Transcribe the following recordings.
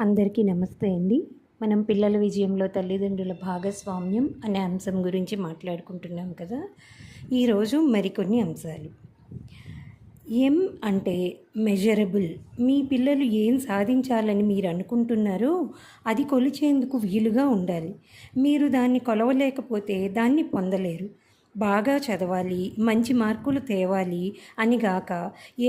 అందరికీ నమస్తే అండి. మనం పిల్లల విజయంలో తల్లిదండ్రుల భాగస్వామ్యం అనే అంశం గురించి మాట్లాడుకుంటున్నాం కదా. ఈరోజు మరికొన్ని అంశాలు. ఎం అంటే మెజరబుల్. మీ పిల్లలు ఏం సాధించాలని మీరు అనుకుంటున్నారో అది కొలిచేందుకు వీలుగా ఉండాలి. మీరు దాన్ని కొలవలేకపోతే దాన్ని పొందలేరు. బాగా చదవాలి, మంచి మార్కులు తేవాలి అని గాక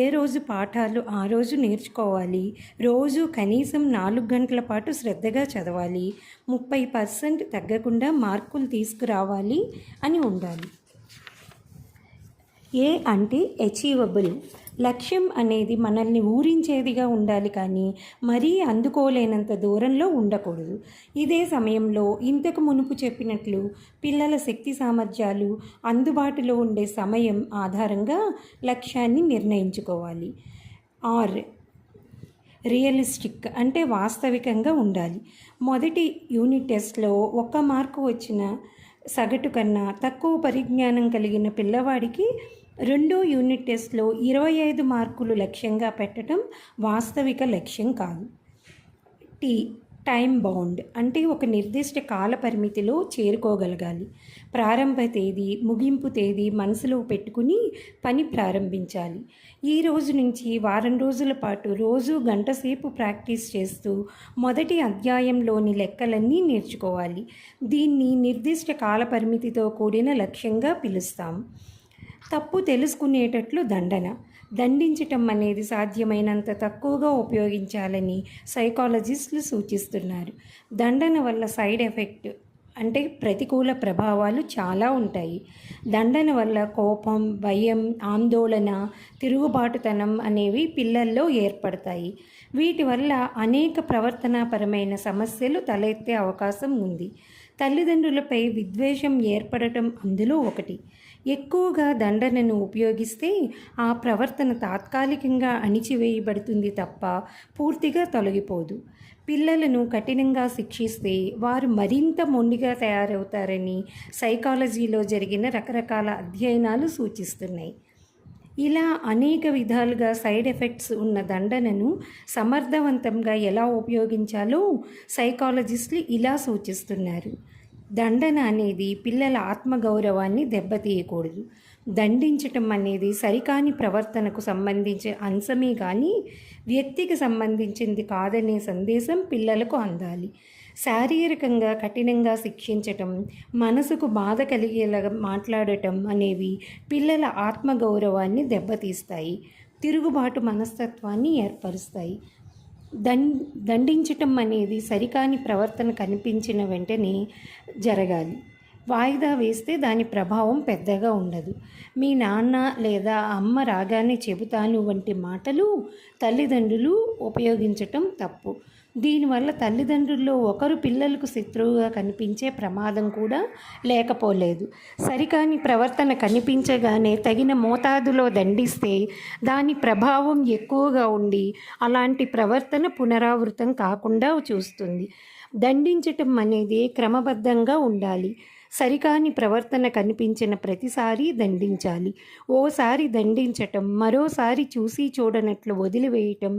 ఏ రోజు పాఠాలు ఆ రోజు నేర్చుకోవాలి, రోజు కనీసం 4 గంటల పాటు శ్రద్ధగా చదవాలి, 30% తగ్గకుండా మార్కులు తీసుకురావాలి అని ఉండాలి. ఏ అంటే అచీవబుల్. లక్ష్యం అనేది మనల్ని ఊరించేదిగా ఉండాలి, కానీ మరీ అందుకోలేనంత దూరంలో ఉండకూడదు. ఇదే సమయంలో ఇంతకు మునుపు చెప్పినట్లు పిల్లల శక్తి సామర్థ్యాలు, అందుబాటులో ఉండే సమయం ఆధారంగా లక్ష్యాన్ని నిర్ణయించుకోవాలి. రియలిస్టిక్ అంటే వాస్తవికంగా ఉండాలి. మొదటి యూనిట్ టెస్ట్లో 1 మార్కు వచ్చిన సగటు కన్నా తక్కువ పరిజ్ఞానం కలిగిన పిల్లవాడికి 2వ యూనిట్ టెస్ట్లో 25 మార్కులు లక్ష్యంగా పెట్టడం వాస్తవిక లక్ష్యం కాదు. టైం బౌండ్ అంటే ఒక నిర్దిష్ట కాల పరిమితిలో చేరుకోగలగాలి. ప్రారంభ తేదీ, ముగింపు తేదీ మనసులో పెట్టుకుని పని ప్రారంభించాలి. ఈ రోజు నుంచి వారం రోజుల పాటు రోజు గంట సేపు ప్రాక్టీస్ చేస్తూ మొదటి అధ్యాయంలోని లెక్కలన్నీ నేర్చుకోవాలి. దీన్ని నిర్దిష్ట కాల పరిమితితో కూడిన లక్ష్యంగా పిలుస్తాం. తప్పు తెలుసుకునేటట్లు దండించటం అనేది సాధ్యమైనంత తక్కువగా ఉపయోగించాలని సైకాలజిస్టులు సూచిస్తున్నారు. దండన వల్ల సైడ్ ఎఫెక్ట్ అంటే ప్రతికూల ప్రభావాలు చాలా ఉంటాయి. దండన వల్ల కోపం, భయం, ఆందోళన, తిరుగుబాటుతనం అనేవి పిల్లల్లో ఏర్పడతాయి. వీటి వల్ల అనేక ప్రవర్తనాపరమైన సమస్యలు తలెత్తే అవకాశం ఉంది. తల్లిదండ్రులపై విద్వేషం ఏర్పడటం అందులో ఒకటి. ఎక్కువగా దండనను ఉపయోగిస్తే ఆ ప్రవర్తన తాత్కాలికంగా అణిచివేయబడుతుంది తప్ప పూర్తిగా తొలగిపోదు. పిల్లలను కఠినంగా శిక్షిస్తే వారు మరింత మొండిగా తయారవుతారని సైకాలజీలో జరిగిన రకరకాల అధ్యయనాలు సూచిస్తున్నాయి. ఇలా అనేక విధాలుగా సైడ్ ఎఫెక్ట్స్ ఉన్న దండనను సమర్థవంతంగా ఎలా ఉపయోగించాలో సైకాలజిస్టులు ఇలా సూచిస్తున్నారు. దండన అనేది పిల్లల ఆత్మగౌరవాన్ని దెబ్బతీయకూడదు. దండించటం అనేది సరికాని ప్రవర్తనకు సంబంధించిన అంశమే కానీ వ్యక్తికి సంబంధించింది కాదనే సందేశం పిల్లలకు అందాలి. శారీరకంగా కఠినంగా శిక్షించటం, మనసుకు బాధ కలిగేలా మాట్లాడటం అనేవి పిల్లల ఆత్మగౌరవాన్ని దెబ్బతీస్తాయి, తిరుగుబాటు మనస్తత్వాన్ని ఏర్పరుస్తాయి. దండించటం అనేది సరికాని ప్రవర్తన కనిపించిన వెంటనే జరగాలి. వాయిదా వేస్తే దాని ప్రభావం పెద్దగా ఉండదు. మీ నాన్న లేదా అమ్మ రాగానే చెబుతాను వంటి మాటలు తల్లిదండ్రులు ఉపయోగించటం తప్పు. దీనివల్ల తల్లిదండ్రుల్లో ఒకరు పిల్లలకు శత్రువుగా కనిపించే ప్రమాదం కూడా లేకపోలేదు. సరికాని ప్రవర్తన కనిపించగానే తగిన మోతాదులో దండిస్తే దాని ప్రభావం ఎక్కువగా ఉండి అలాంటి ప్రవర్తన పునరావృతం కాకుండా చూస్తుంది. దండించటం అనేది క్రమబద్ధంగా ఉండాలి. సరికాని ప్రవర్తన కనిపించిన ప్రతిసారి దండించాలి. ఓసారి దండించటం, మరోసారి చూసి చూడనట్లు వదిలివేయటం,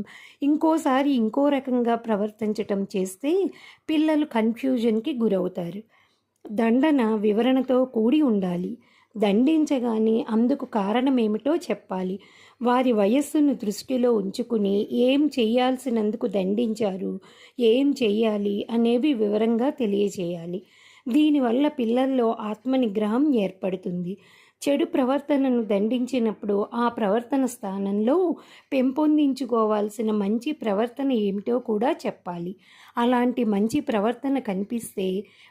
ఇంకోసారి ఇంకో రకంగా ప్రవర్తించటం చేస్తే పిల్లలు కన్ఫ్యూజన్కి గురవుతారు. దండన వివరణతో కూడి ఉండాలి. దండించగానే అందుకు కారణమేమిటో చెప్పాలి. వారి వయస్సును దృష్టిలో ఉంచుకుని ఏం చేయాల్సినందుకు దండించారు, ఏం చెయ్యాలి అనేవి వివరంగా తెలియజేయాలి. దీనివల్ల పిల్లల్లో ఆత్మనిగ్రహం ఏర్పడుతుంది. చెడు ప్రవర్తనను దండించినప్పుడు ఆ ప్రవర్తన స్థానంలో పెంపొందించుకోవాల్సిన మంచి ప్రవర్తన ఏమిటో కూడా చెప్పాలి. అలాంటి మంచి ప్రవర్తన కనిపిస్తే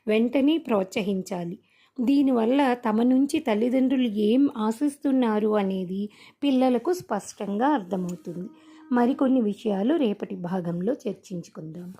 వెంటనే ప్రోత్సహించాలి. దీనివల్ల తమ నుంచి తల్లిదండ్రులు ఏం ఆశిస్తున్నారు అనేది పిల్లలకు స్పష్టంగా అర్థమవుతుంది. మరికొన్ని విషయాలు రేపటి భాగంలో చర్చించుకుందాం.